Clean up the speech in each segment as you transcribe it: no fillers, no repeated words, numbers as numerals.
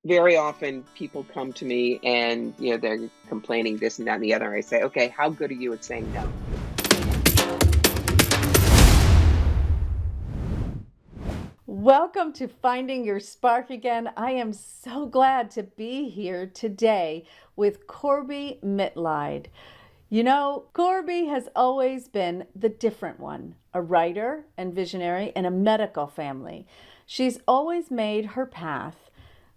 Very often people come to me and, they're complaining this and that and the other. I say, okay, how good are you at saying no? Welcome to Finding Your Spark again. I am so glad to be here today with Corbie Mitleid. You know, Corbie has always been the different one, a writer and visionary in a medical family. She's always made her path.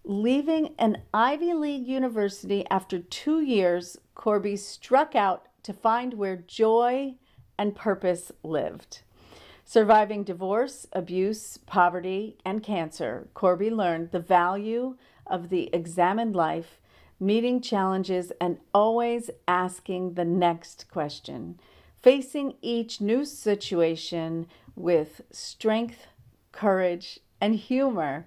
Leaving an Ivy League university after 2 years, Corbie struck out to find where joy and purpose lived. Surviving divorce, abuse, poverty, and cancer, Corbie learned the value of the examined life, meeting challenges, and always asking the next question, facing each new situation with strength, courage, and humor.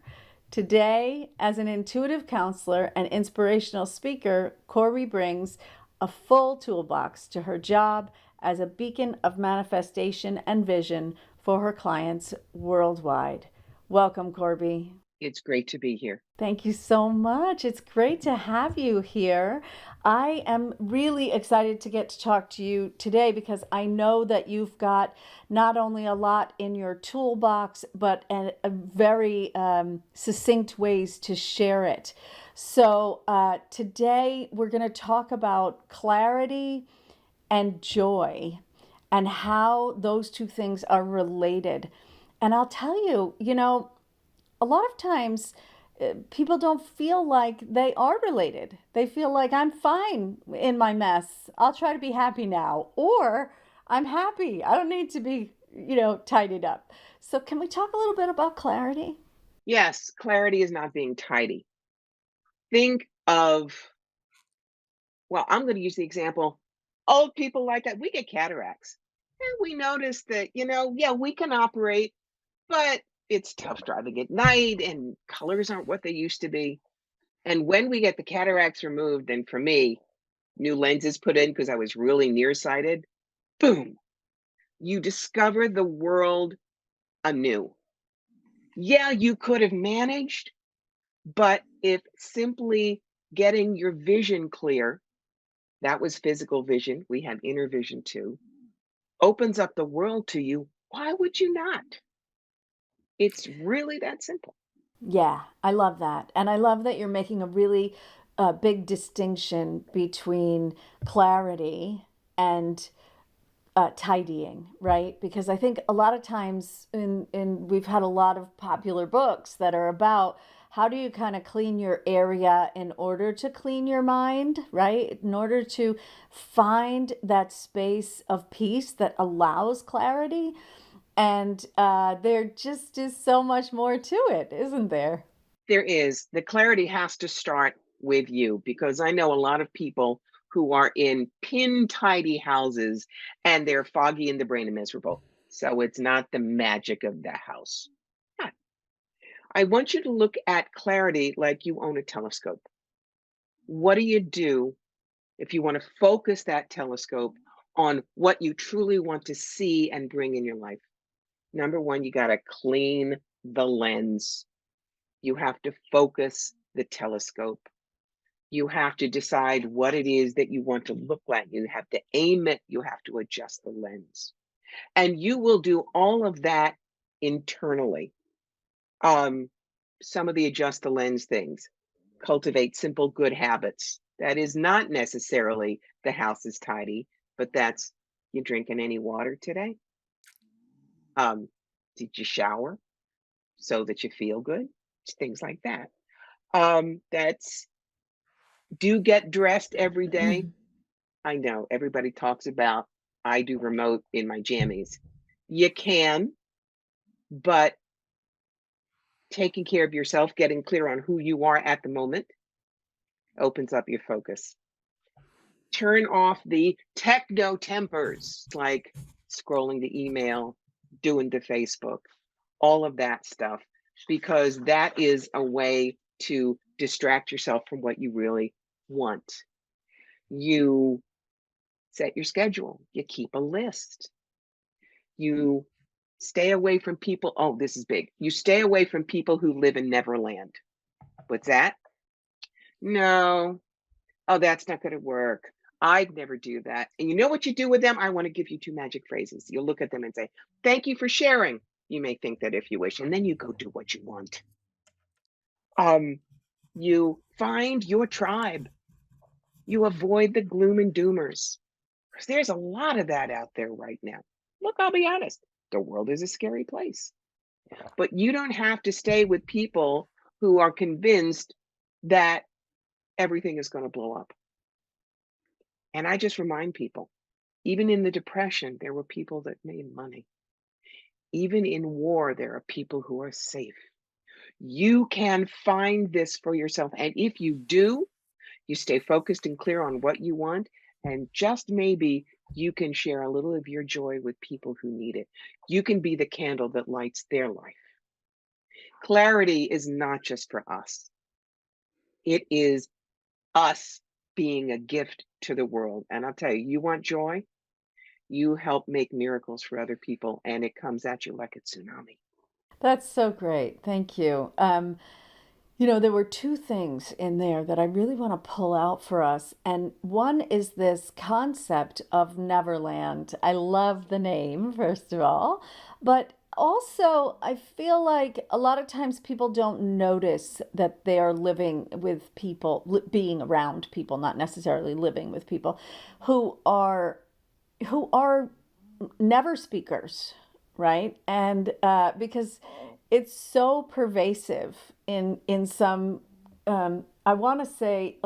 Today, as an intuitive counselor and inspirational speaker, Corbie brings a full toolbox to her job as a beacon of manifestation and vision for her clients worldwide. Welcome, Corbie. It's great to be here. Thank you so much. It's great to have you here. I am really excited to get to talk to you today because I know that you've got not only a lot in your toolbox, but a very succinct ways to share it. So today we're going to talk about clarity and joy and how those two things are related. And I'll tell you, a lot of times people don't feel like they are related. They feel like I'm fine in my mess. I'll try to be happy now. Or I'm happy. I don't need to be, tidied up. So, can we talk a little bit about clarity? Yes, clarity is not being tidy. Think of, well, I'm going to use the example old people like that. We get cataracts. And we notice that, yeah, we can operate, but it's tough driving at night and colors aren't what they used to be. And when we get the cataracts removed, and for me, new lenses put in because I was really nearsighted, boom, you discover the world anew. Yeah, you could have managed, but if simply getting your vision clear, that was physical vision, we have inner vision too, opens up the world to you, why would you not? It's really that simple. Yeah, I love that. And I love that you're making a really big distinction between clarity and tidying, right? Because I think a lot of times we've had a lot of popular books that are about how do you kind of clean your area in order to clean your mind, right? In order to find that space of peace that allows clarity. And there just is so much more to it, isn't there? There is. The clarity has to start with you because I know a lot of people who are in pin tidy houses and they're foggy in the brain and miserable. So it's not the magic of the house. Yeah. I want you to look at clarity like you own a telescope. What do you do if you want to focus that telescope on what you truly want to see and bring in your life? Number one, you got to clean the lens. You have to focus the telescope. You have to decide what it is that you want to look like. You have to aim it. You have to adjust the lens. And you will do all of that internally. Um, some of the adjust the lens things, cultivate simple good habits. That is not necessarily the house is tidy, but that's you drinking any water today? Um, did you shower so that you feel good? Things like that. That's do get dressed every day. I know everybody talks about I do remote in my jammies. You can, but taking care of yourself, getting clear on who you are at the moment opens up your focus. Turn off the techno tempers like scrolling the email, doing the Facebook, all of that stuff, because that is a way to distract yourself from what you really want. You set your schedule, you keep a list, you stay away from people. Oh, this is big. You stay away from people who live in Neverland. What's that? No. Oh, that's not gonna work. I'd never do that. And you know what you do with them? I wanna give you 2 magic phrases. You look at them and say, "Thank you for sharing." You may think that if you wish, and then you go do what you want. Um, you find your tribe. You avoid the gloom and doomers. 'Cause there's a lot of that out there right now. Look, I'll be honest, the world is a scary place. But you don't have to stay with people who are convinced that everything is gonna blow up. And I just remind people, even in the Depression, there were people that made money. Even in war, there are people who are safe. You can find this for yourself. And if you do, you stay focused and clear on what you want, and just maybe you can share a little of your joy with people who need it. You can be the candle that lights their life. Clarity is not just for us, it is us being a gift to the world. And I'll tell you, you want joy? You help make miracles for other people, and it comes at you like a tsunami. That's so great. Thank you. There were two things in there that I really want to pull out for us. And one is this concept of Neverland. I love the name, first of all. But also, I feel like a lot of times people don't notice that they are living with people, being around people, not necessarily living with people who are who are never speakers, right? And because it's so pervasive in some, I want to say,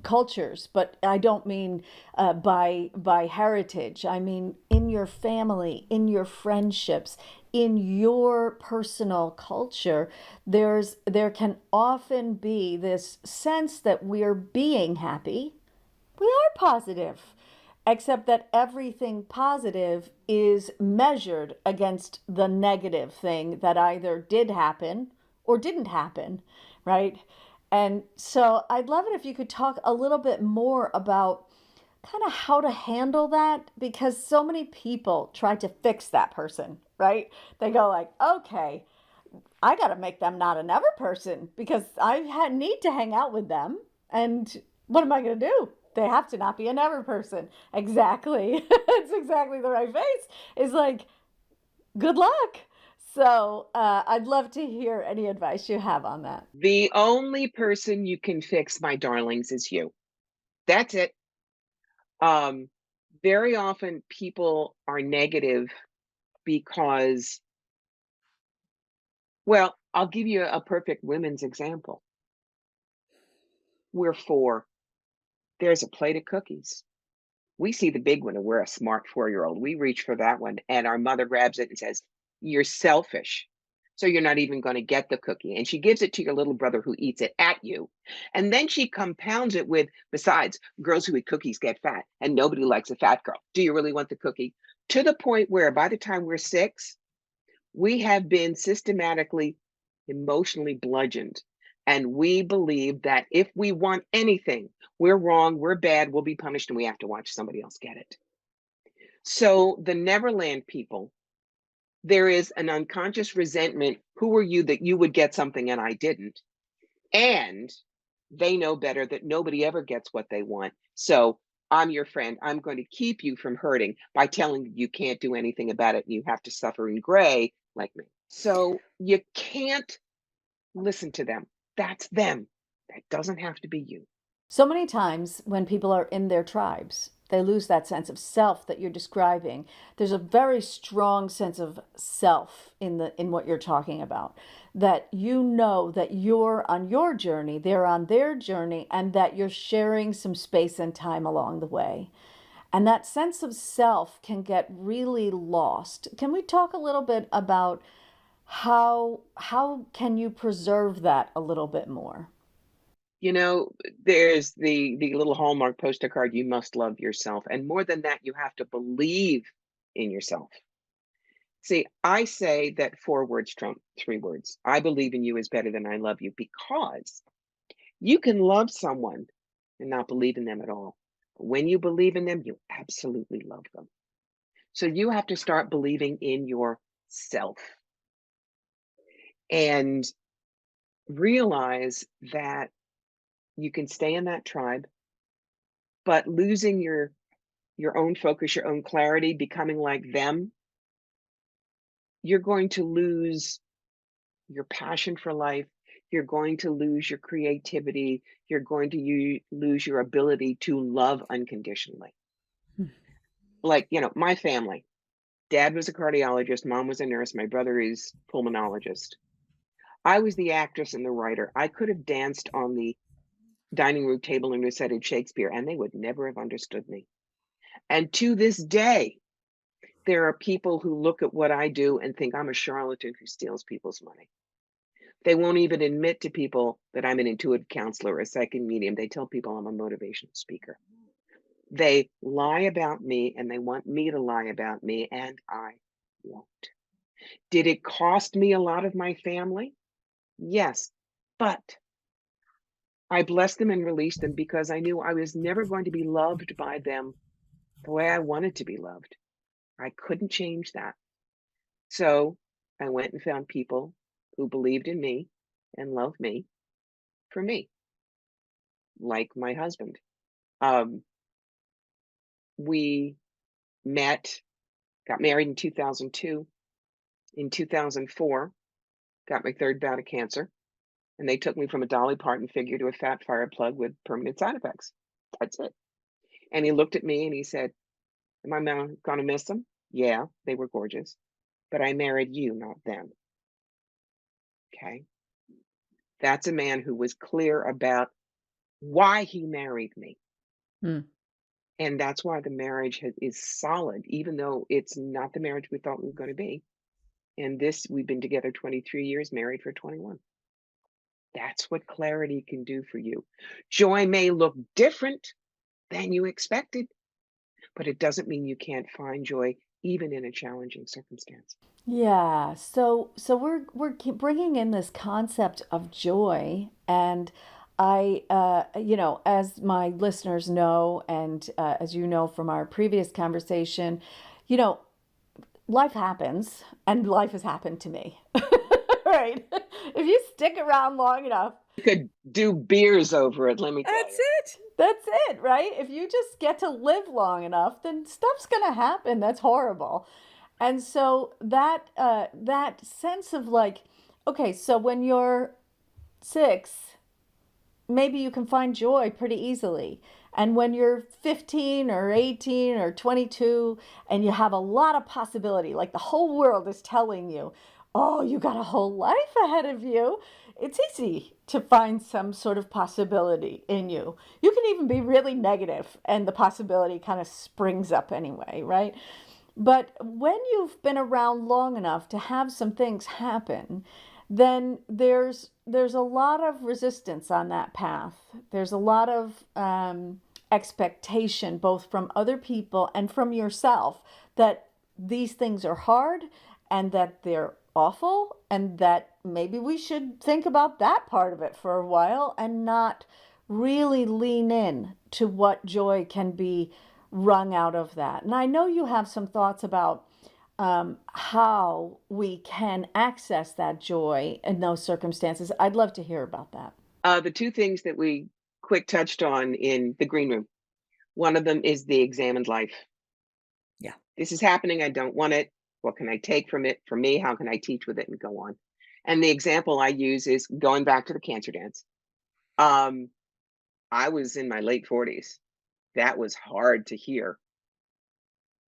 cultures, but I don't mean by heritage. I mean in your family, in your friendships, in your personal culture. There can often be this sense that we're being happy, we are positive, except that everything positive is measured against the negative thing that either did happen or didn't happen, right? And so I'd love it if you could talk a little bit more about kind of how to handle that, because so many people try to fix that person, right? They go like, okay, I got to make them not a never person because need to hang out with them. And what am I going to do? They have to not be a never person. Exactly. It's exactly the right face. It's like, good luck. So I'd love to hear any advice you have on that. The only person you can fix, my darlings, is you. That's it. Um, Very often people are negative because, well, I'll give you a perfect women's example. We're four. There's a plate of cookies. We see the big one and we're a smart 4-year-old. We reach for that one and our mother grabs it and says, "You're selfish. So you're not even going to get the cookie." And she gives it to your little brother who eats it at you. And then she compounds it with, besides, girls who eat cookies get fat and nobody likes a fat girl. Do you really want the cookie? To the point where by the time we're 6, we have been systematically emotionally bludgeoned. And we believe that if we want anything, we're wrong, we're bad, we'll be punished, and we have to watch somebody else get it. So, the Neverland people, there is an unconscious resentment. Who are you that you would get something and I didn't? And they know better that nobody ever gets what they want. So, I'm your friend. I'm going to keep you from hurting by telling you you can't do anything about it and you have to suffer in gray like me. So, you can't listen to them. That's them. That doesn't have to be you. So many times when people are in their tribes, they lose that sense of self that you're describing. There's a very strong sense of self in what you're talking about. That you know that you're on your journey, they're on their journey, and that you're sharing some space and time along the way. And that sense of self can get really lost. Can we talk a little bit about how can you preserve that a little bit more? You know, there's the little Hallmark poster card, you must love yourself. And more than that, you have to believe in yourself. See, I say that 4 words trump 3 words. I believe in you is better than I love you because you can love someone and not believe in them at all. But when you believe in them, you absolutely love them. So you have to start believing in yourself and realize that You can stay in that tribe, but losing your own focus, your own clarity, becoming like them, you're going to lose your passion for life. You're going to lose your creativity. You're going to lose your ability to love unconditionally. Hmm. Like, my family. Dad was a cardiologist, mom was a nurse, my brother is pulmonologist. I was the actress and the writer. I could have danced on the dining room table and recited Shakespeare, and they would never have understood me. And to this day, there are people who look at what I do and think I'm a charlatan who steals people's money. They won't even admit to people that I'm an intuitive counselor or a psychic medium. They tell people I'm a motivational speaker. They lie about me and they want me to lie about me, and I won't. Did it cost me a lot of my family? Yes. But I blessed them and released them because I knew I was never going to be loved by them the way I wanted to be loved. I couldn't change that. So I went and found people who believed in me and loved me for me, like my husband. Um, we met, got married in 2002. In 2004, got my third bout of cancer, and they took me from a Dolly Parton figure to a fat fire plug with permanent side effects. That's it. And he looked at me and he said, am I going to miss them? Yeah, they were gorgeous, but I married you, not them. Okay. That's a man who was clear about why he married me. Hmm. And that's why the marriage is solid, even though it's not the marriage we thought we were going to be. And this, we've been together 23 years, married for 21. That's what clarity can do for you. Joy may look different than you expected, but it doesn't mean you can't find joy even in a challenging circumstance. Yeah, so we're bringing in this concept of joy, and as my listeners know, and as you know from our previous conversation, you know, life happens, and life has happened to me, right? If you stick around long enough, You could do beers over it, let me tell that's you. it. That's it, right? If you just get to live long enough, then stuff's gonna happen. That's horrible. And so that sense of like, okay, so when you're 6, maybe you can find joy pretty easily. And when you're 15 or 18 or 22 and you have a lot of possibility, like the whole world is telling you, oh, you got a whole life ahead of you, it's easy to find some sort of possibility in you. You can even be really negative and the possibility kind of springs up anyway, right? But when you've been around long enough to have some things happen, then there's a lot of resistance on that path. There's a lot of expectation, both from other people and from yourself, that these things are hard and that they're awful, and that maybe we should think about that part of it for a while and not really lean in to what joy can be wrung out of that. And I know you have some thoughts about how we can access that joy in those circumstances. I'd love to hear about that. The two things that we quick touched on in the green room, one of them is the examined life. Yeah. This is happening. I don't want it. What can I take from it for me? How can I teach with it and go on? And the example I use is going back to the cancer dance. Um, I was in my late 40s. That was hard to hear.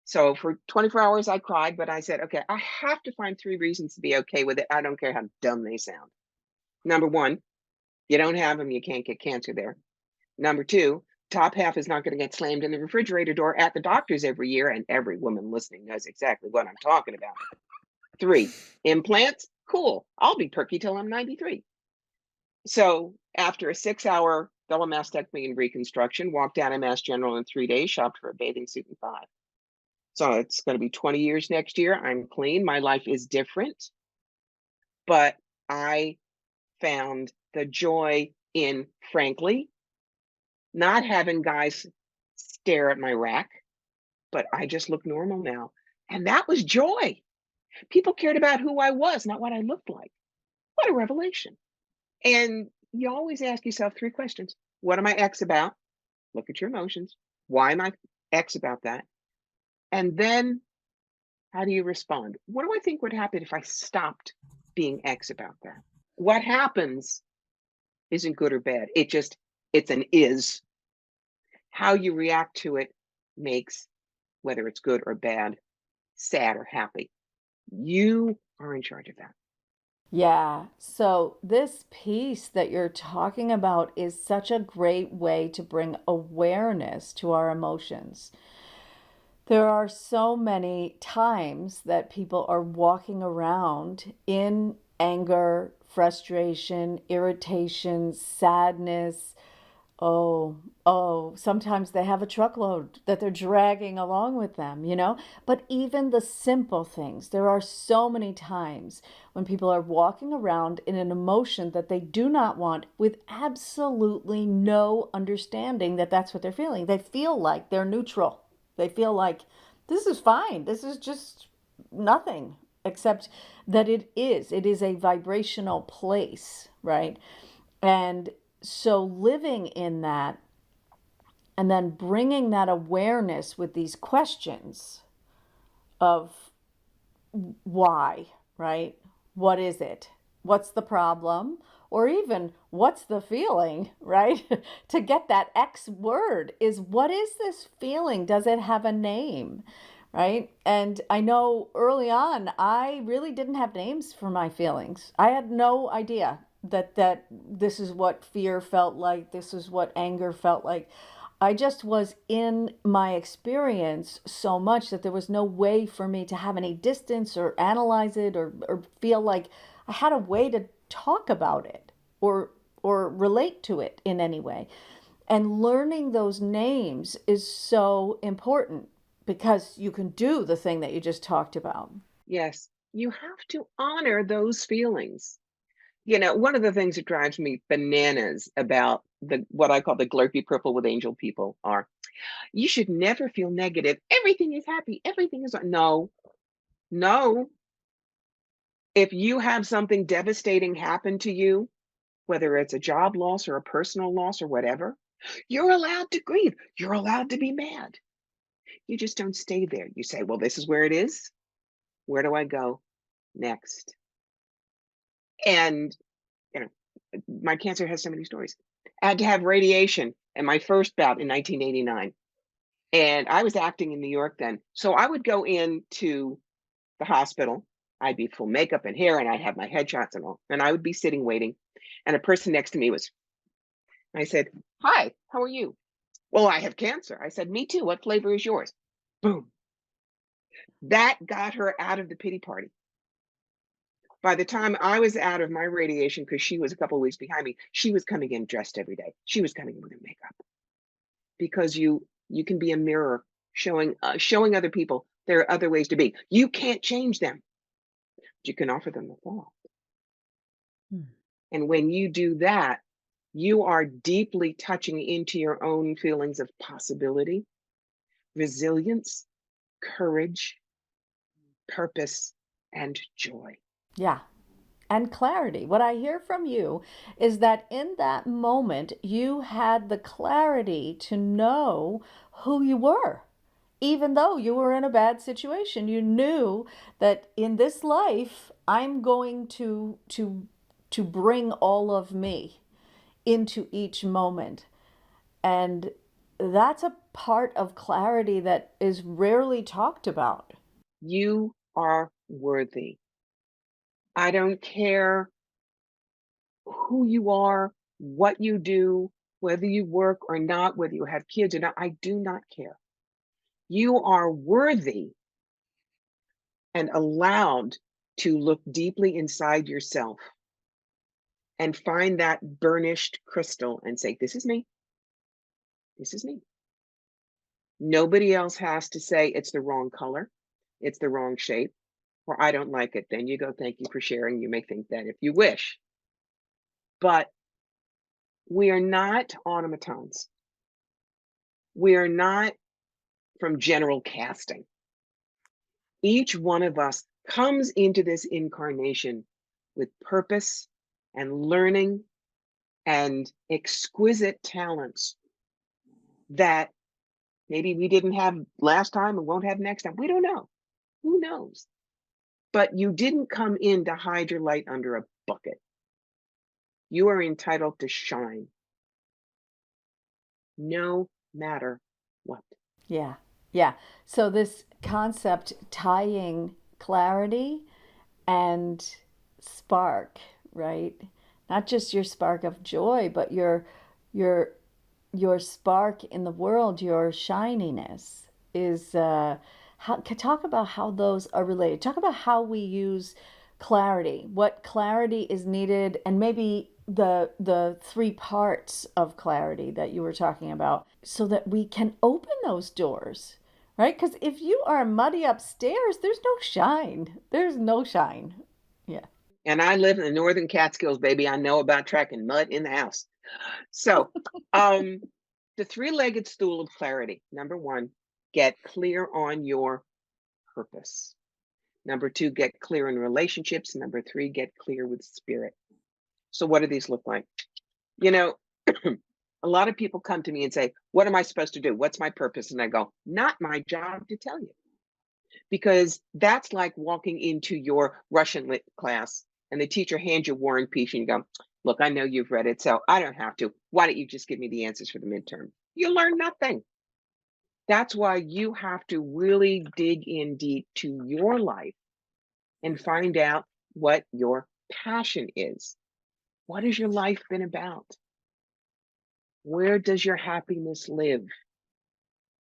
So for 24 hours, I cried, but I said, okay, I have to find 3 reasons to be okay with it. I don't care how dumb they sound. Number one, you don't have them, you can't get cancer there. Number two, top half is not going to get slammed in the refrigerator door at the doctor's every year, and every woman listening knows exactly what I'm talking about. 3, implants, cool. I'll be perky till I'm 93. So after a 6-hour double mastectomy and reconstruction, walked out of Mass General in 3 days, shopped for a bathing suit in 5. So it's going to be 20 years next year. I'm clean. My life is different, but I found the joy in, frankly, not having guys stare at my rack, but I just look normal now. And that was joy. People cared about who I was, not what I looked like. What a revelation. And you always ask yourself 3 questions. What am I X about? Look at your emotions. Why am I X about that? And then how do you respond? What do I think would happen if I stopped being X about that? What happens isn't good or bad. It's an is. How you react to it makes whether it's good or bad, sad or happy. You are in charge of that. Yeah. So, this piece that you're talking about is such a great way to bring awareness to our emotions. There are so many times that people are walking around in anger, frustration, irritation, sadness. Sometimes they have a truckload that they're dragging along with them. But even the simple things, there are so many times when people are walking around in an emotion that they do not want with absolutely no understanding that that's what they're feeling. They feel like they're neutral. They feel like this is fine. This is just nothing, except that it is a vibrational place, right? And so living in that and then bringing that awareness with these questions of why, right? What is it? What's the problem? Or even what's the feeling, right? To get that X word is, what is this feeling? Does it have a name? Right? And I know early on, I really didn't have names for my feelings. I had no idea that this is what fear felt like, this is what anger felt like. I just was in my experience so much that there was no way for me to have any distance or analyze it or feel like I had a way to talk about it or relate to it in any way. And learning those names is so important because you can do the thing that you just talked about. Yes, you have to honor those feelings. One of the things that drives me bananas about the what I call the glurpy purple with angel people are you should never feel negative. Everything is happy. Everything is no, no. If you have something devastating happen to you, whether it's a job loss or a personal loss or whatever, you're allowed to grieve. You're allowed to be mad. You just don't stay there. You say, well, this is where it is. Where do I go next? And, you know, my cancer has so many stories. I had to have radiation in my first bout in 1989. And I was acting in New York then. So I would go into the hospital. I'd be full makeup and hair, and I'd have my headshots and all. And I would be sitting waiting. And a person next to me I said, hi, how are you? Well, I have cancer. I said, me too. What flavor is yours? Boom. That got her out of the pity party. By the time I was out of my radiation, because she was a couple of weeks behind me, she was coming in dressed every day. She was coming in with her makeup because you can be a mirror showing other people there are other ways to be. You can't change them, but you can offer them the thought. Hmm. And when you do that, you are deeply touching into your own feelings of possibility, resilience, courage, purpose, and joy. Yeah. And clarity. What I hear from you is that in that moment, you had the clarity to know who you were. Even though you were in a bad situation, you knew that in this life, I'm going to bring all of me into each moment. And that's a part of clarity that is rarely talked about. You are worthy. I don't care who you are, what you do, whether you work or not, whether you have kids or not. I do not care. You are worthy and allowed to look deeply inside yourself and find that burnished crystal and say, this is me. This is me. Nobody else has to say it's the wrong color, it's the wrong shape, or I don't like it. Then you go, thank you for sharing. You may think that if you wish. But we are not automatons. We are not from general casting. Each one of us comes into this incarnation with purpose and learning and exquisite talents that maybe we didn't have last time and won't have next time. We don't know. Who knows? But you didn't come in to hide your light under a bucket. You are entitled to shine no matter what. Yeah. Yeah. So this concept tying clarity and spark, right? Not just your spark of joy, but your your spark in the world, your shininess is talk about how those are related. Talk about how we use clarity, what clarity is needed, and maybe the three parts of clarity that you were talking about, so that we can open those doors, right? Because if you are muddy upstairs, there's no shine. There's no shine. Yeah. And I live in the Northern Catskills, baby. I know about tracking mud in the house. So, um, the three-legged stool of clarity. Number one, get clear on your purpose. Number two, get clear in relationships. Number three, get clear with spirit. So, what do these look like? You know, a lot of people come to me and say, what am I supposed to do? What's my purpose? And I go, not my job to tell you. Because that's like walking into your Russian lit class and the teacher hands you War and Peace and you go, look, I know you've read it, so I don't have to. Why don't you just give me the answers for the midterm? You learn nothing. That's why you have to really dig in deep to your life and find out what your passion is. What has your life been about? Where does your happiness live?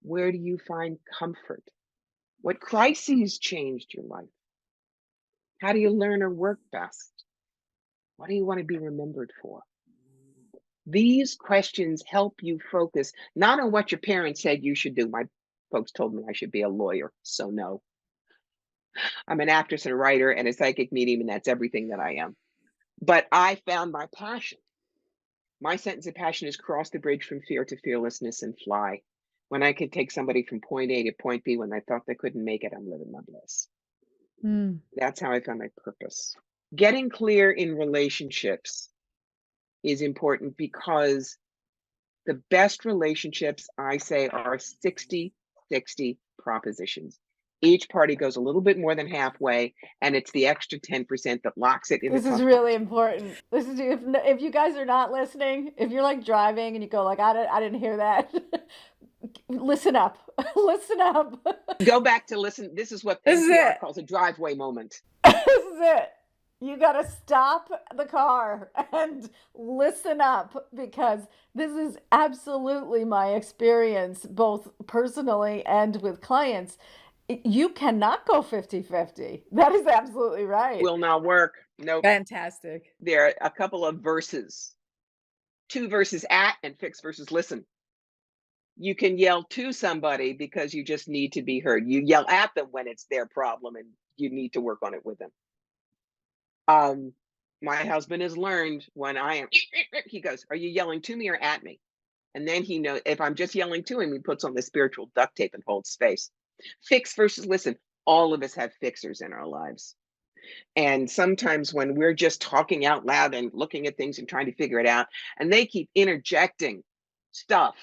Where do you find comfort? What crises changed your life? How do you learn or work best? What do you want to be remembered for? These questions help you focus not on what your parents said you should do. My folks told me I should be a lawyer, so no. I'm an actress and a writer and a psychic medium, and that's everything that I am. But I found my passion. My sentence of passion is cross the bridge from fear to fearlessness and fly. When I can take somebody from point A to point B when I thought they couldn't make it, I'm living my bliss. Mm. That's how I found my purpose. Getting clear in relationships is important because the best relationships, I say, are 60-60 propositions. Each party goes a little bit more than halfway, and it's the extra 10% that locks it in the This is tough really times. important. This is if you guys are not listening, if you're like driving and you go like I didn't hear that. Listen up. Listen up. Go back to listen. This is what This is NPR it. calls a driveway moment. This is it. You got to stop the car and listen up, because this is absolutely my experience, both personally and with clients. You cannot go 50-50. That is absolutely right. Will not work. Nope. Fantastic. There are a couple of verses, two verses at and fix versus listen. You can yell to somebody because you just need to be heard. You yell at them when it's their problem and you need to work on it with them. My husband has learned when I am, he goes, are you yelling to me or at me? And then he knows if I'm just yelling to him, he puts on the spiritual duct tape and holds space. Fix versus listen. All of us have fixers in our lives. And sometimes when we're just talking out loud and looking at things and trying to figure it out, and they keep interjecting stuff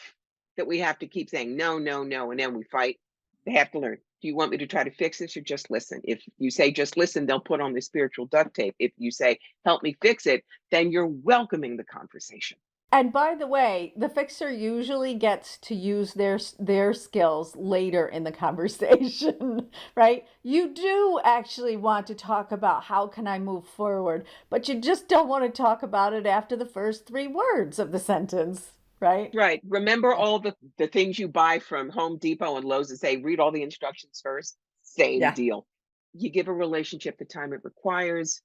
that we have to keep saying, no, no, no. And then we fight. They have to learn. Do you want me to try to fix this or just listen? If you say just listen, they'll put on the spiritual duct tape. If you say help me fix it, then you're welcoming the conversation. And by the way, the fixer usually gets to use their skills later in the conversation, right? You do actually want to talk about how can I move forward, but you just don't want to talk about it after the first three words of the sentence, right? Right. Remember all the things you buy from Home Depot and Lowe's and say, read all the instructions first? Same Yeah. deal. You give a relationship the time it requires.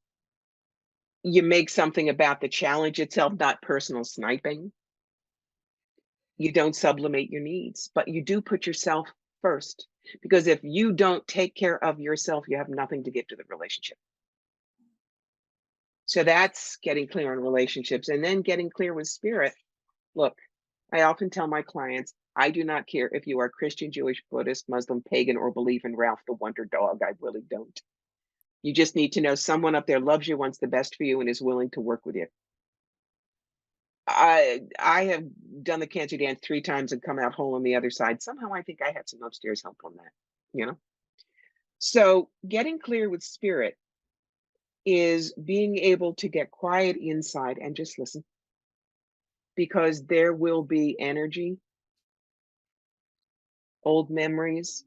You make something about the challenge itself, not personal sniping. You don't sublimate your needs, but you do put yourself first. Because if you don't take care of yourself, you have nothing to give to the relationship. So that's getting clear on relationships and then getting clear with spirit. Look, I often tell my clients, I do not care if you are Christian, Jewish, Buddhist, Muslim, pagan, or believe in Ralph the Wonder Dog. I really don't. You just need to know someone up there loves you, wants the best for you, and is willing to work with you. I have done the cancer dance 3 times and come out whole on the other side. Somehow I think I had some upstairs help on that, you know? So, getting clear with spirit is being able to get quiet inside and just listen, because there will be energy, old memories,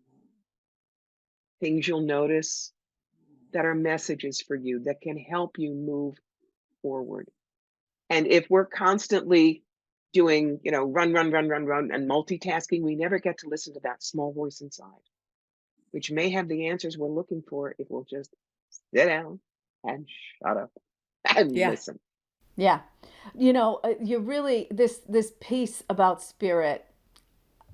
things you'll notice that are messages for you that can help you move forward. And if we're constantly doing, run, run, run, run, run, and multitasking, we never get to listen to that small voice inside, which may have the answers we're looking for if we'll just sit down and shut up and Yeah. listen. Yeah. You really this piece about spirit.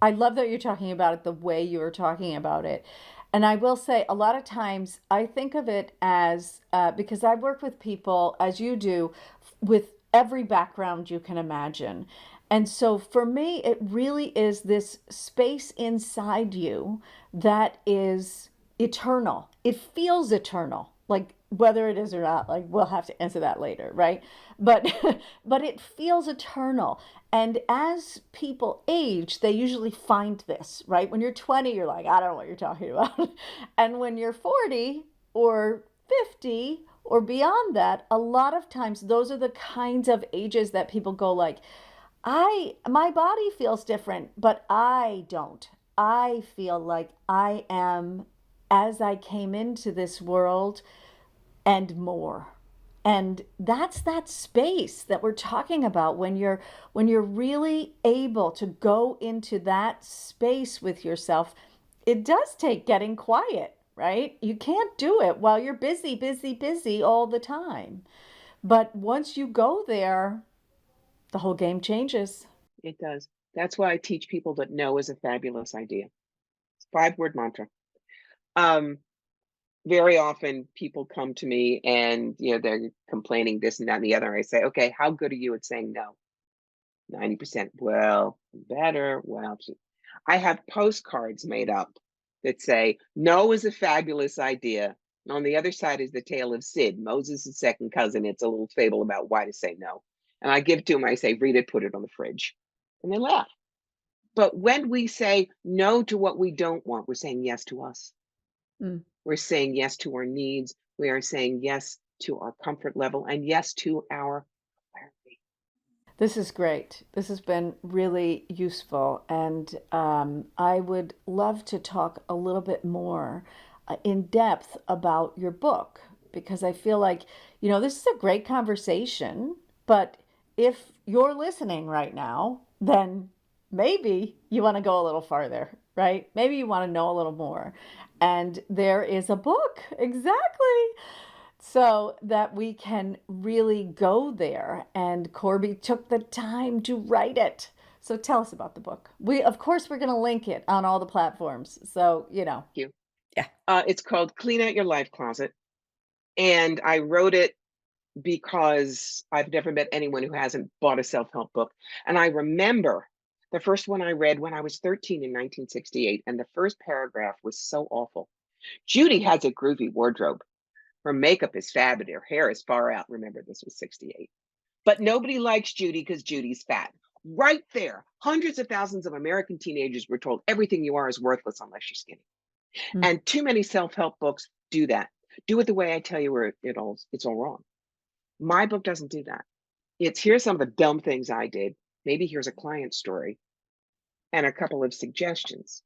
I love that you're talking about it the way you were talking about it. And I will say, a lot of times I think of it as because I work with people, as you do, with every background you can imagine. And so for me, it really is this space inside you that is eternal. It feels eternal. Like whether it is or not, like we'll have to answer that later, right? But but it feels eternal. And as people age, they usually find this, right? When you're 20, you're like, I don't know what you're talking about. And when you're 40 or 50 or beyond that, a lot of times those are the kinds of ages that people go like, my body feels different, but I don't. I feel like I am as I came into this world and more. And that's that space that we're talking about when you're really able to go into that space with yourself. It does take getting quiet, right? You can't do it while you're busy, busy, busy all the time. But once you go there, the whole game changes. It does. That's why I teach people that no is a fabulous idea. It's a 5-word mantra. Um, Very often people come to me and they're complaining this and that and the other. I say, okay, how good are you at saying no? 90%. Well, better. Well, I have postcards made up that say, no is a fabulous idea. And on the other side is the tale of Sid, Moses' second cousin. It's a little fable about why to say no. And I give it to them. I say, read it, put it on the fridge. And they laugh. But when we say no to what we don't want, we're saying yes to us. Mm. We're saying yes to our needs. We are saying yes to our comfort level and yes to our clarity. This is great. This has been really useful. And I would love to talk a little bit more in depth about your book because I feel like, this is a great conversation. But if you're listening right now, then maybe you want to go a little farther, right? Maybe you want to know a little more. And there is a book, exactly, so that we can really go there. And Corbie took the time to write it. So tell us about the book. Of course, we're going to link it on all the platforms. So, Thank you. yeah. It's called Clean Out Your Life Closet. And I wrote it because I've never met anyone who hasn't bought a self-help book. And I remember the first one I read when I was 13 in 1968. And the first paragraph was so awful. Judy has a groovy wardrobe. Her makeup is fab and her hair is far out. Remember, this was 68. But nobody likes Judy because Judy's fat. Right there, hundreds of thousands of American teenagers were told everything you are is worthless unless you're skinny. Mm. And too many self-help books do that. Do it the way I tell you, or it's all wrong. My book doesn't do that. It's here's some of the dumb things I did. Maybe here's a client story and a couple of suggestions.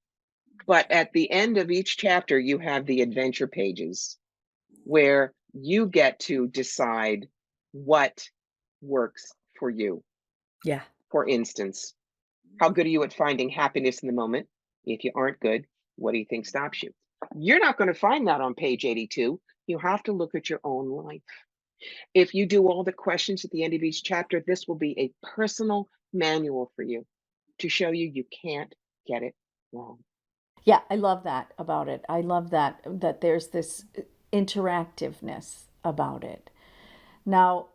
But at the end of each chapter, you have the adventure pages where you get to decide what works for you. Yeah. For instance, how good are you at finding happiness in the moment? If you aren't good, what do you think stops you? You're not going to find that on page 82. You have to look at your own life. If you do all the questions at the end of each chapter, this will be a personal manual for you to show you you can't get it wrong. Yeah, I love that about it. I love that there's this interactiveness about it. Now,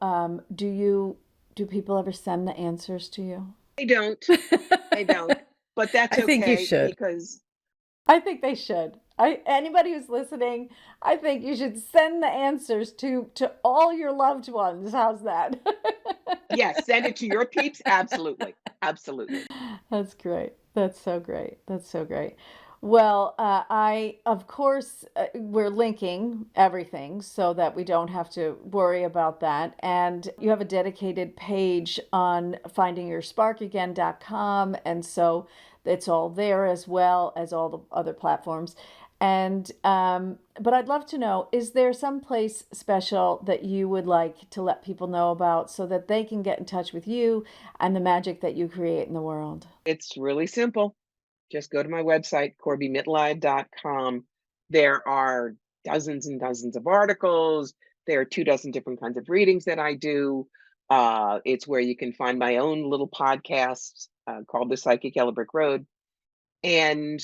do people ever send the answers to you? I don't. I don't. But that's I think you okay should. because I think they should. Anybody who's listening, I think you should send the answers to all your loved ones. How's that? Yes, send it to your peeps. Absolutely. Absolutely. That's great. That's so great. That's so great. Well, of course, we're linking everything so that we don't have to worry about that. And you have a dedicated page on findingyoursparkagain.com. And so it's all there as well as all the other platforms. And, but I'd love to know, is there some place special that you would like to let people know about so that they can get in touch with you and the magic that you create in the world? It's really simple. Just go to my website, corbiemitleid.com. There are dozens and dozens of articles. There are 2 dozen different kinds of readings that I do. It's where you can find my own little podcast called The Psychic Yellow Brick Road. And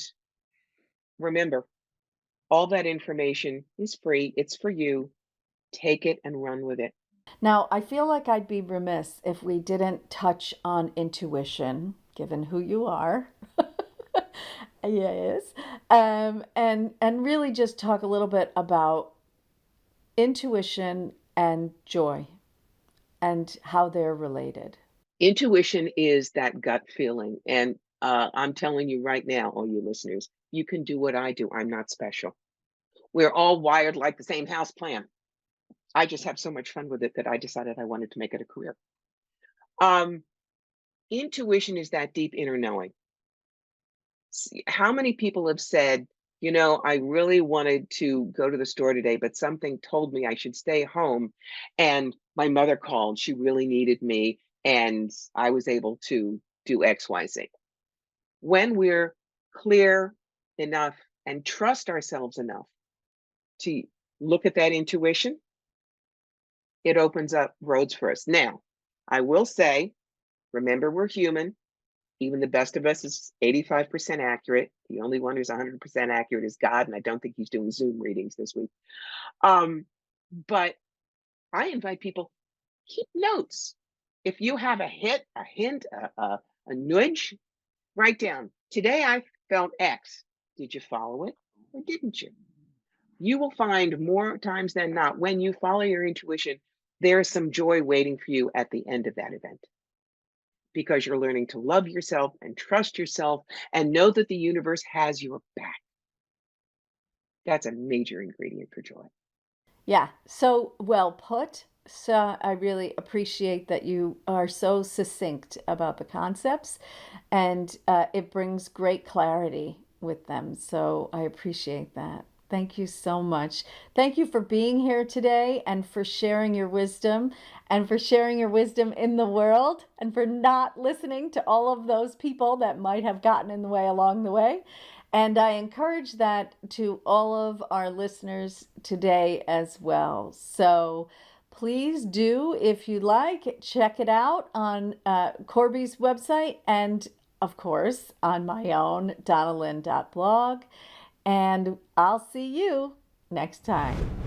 remember, all that information is free. It's for you. Take it and run with it. Now, I feel like I'd be remiss if we didn't touch on intuition, given who you are. Yes. And really just talk a little bit about intuition and joy and how they're related. Intuition is that gut feeling. And I'm telling you right now, all you listeners, you can do what I do. I'm not special. We're all wired like the same house plan. I just have so much fun with it that I decided I wanted to make it a career. Um, Intuition is that deep inner knowing. How many people have said, I really wanted to go to the store today, but something told me I should stay home. And my mother called. She really needed me. And I was able to do XYZ. When we're clear enough and trust ourselves enough to look at that intuition, it opens up roads for us. Now, I will say, remember, we're human. Even the best of us is 85% accurate. The only one who's 100% accurate is God, and I don't think he's doing Zoom readings this week. But I invite people, keep notes. If you have a hit, a hint, a nudge, write down, today I felt X. Did you follow it or didn't you? You will find more times than not, when you follow your intuition, there is some joy waiting for you at the end of that event, because you're learning to love yourself and trust yourself and know that the universe has your back. That's a major ingredient for joy. Yeah, so well put. So I really appreciate that you are so succinct about the concepts, and it brings great clarity with them. So I appreciate that. Thank you so much. Thank you for being here today and for sharing your wisdom and for sharing your wisdom in the world and for not listening to all of those people that might have gotten in the way along the way. And I encourage that to all of our listeners today as well. So please do, if you like, check it out on Corbie's website and, of course, on my own, Donnalynn.blog. And I'll see you next time.